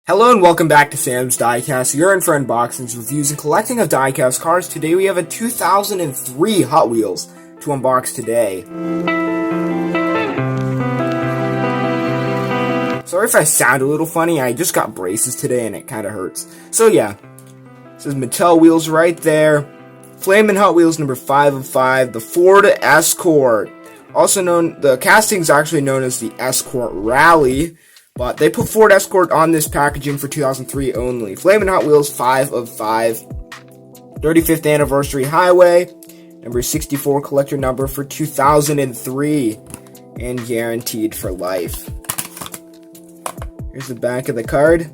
Hello and welcome back to Sam's Diecast. You're in for unboxings, reviews, and collecting of diecast cars. Today we have a 2003 Hot Wheels to unbox today. Sorry if I sound a little funny, I just got braces today and it kind of hurts. So yeah, it says Mattel Wheels right there. Flamin Hot Wheels number 5 of 5, the Ford Escort. Also known, the casting is actually known as the Escort Rally. But they put Ford Escort on this packaging for 2003 only. Flamin Hot Wheels 5 of 5. 35th Anniversary Highway. Number 64 collector number for 2003. And guaranteed for life. Here's the back of the card.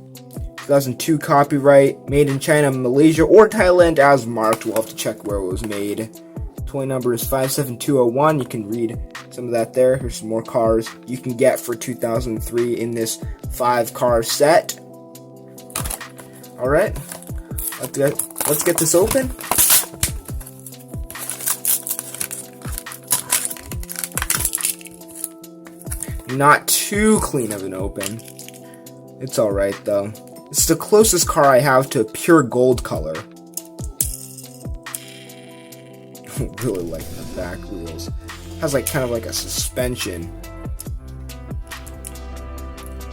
2002 copyright. Made in China, Malaysia, or Thailand as marked. We'll have to check where it was made. Toy number is 57201. You can read some of that there. Here's some more cars you can get for 2003 in this 5-car set. Alright, let's get this open. Not too clean of an open. It's alright though. It's the closest car I have to pure gold color. Really like the back wheels. Has like kind of like a suspension.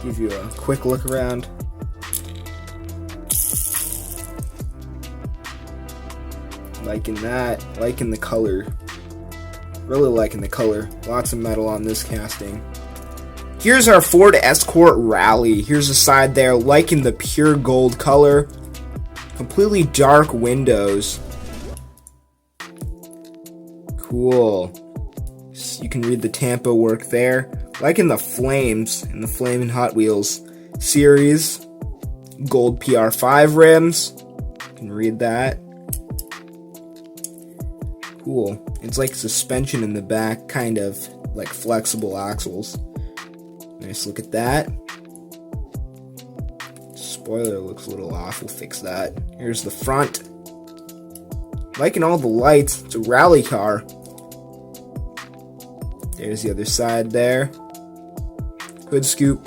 Give you a quick look around. Liking that. Liking the color. Really liking the color. Lots of metal on this casting. Here's our Ford Escort Rally. Here's the side there. Liking the pure gold color. Completely dark windows. Cool. You can read the Tampa work there. Liking the flames in the Flamin Hot Wheels series. Gold PR5 rims. You can read that. Cool. It's like suspension in the back, kind of like flexible axles. Nice look at that. Spoiler looks a little off. We'll fix that. Here's the front. Liking all the lights. It's a rally car. There's the other side there. Hood scoop.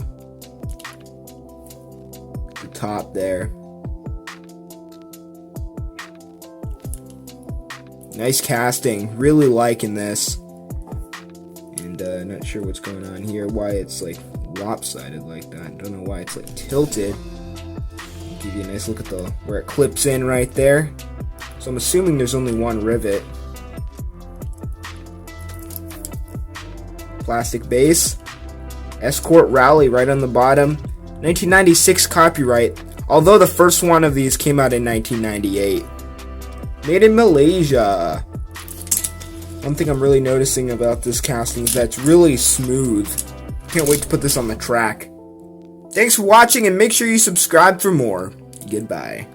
The top there. Nice casting. Really liking this. And not sure what's going on here. Why it's like lopsided like that. Don't know why it's like tilted. Give you a nice look at the where it clips in right there. So I'm assuming there's only one rivet. Plastic base. Escort Rally right on the bottom. 1996 copyright, although the first one of these came out in 1998. Made in Malaysia. One thing I'm really noticing about this casting is that it's really smooth. Can't wait to put this on the track. Thanks for watching and make sure you subscribe for more. Goodbye.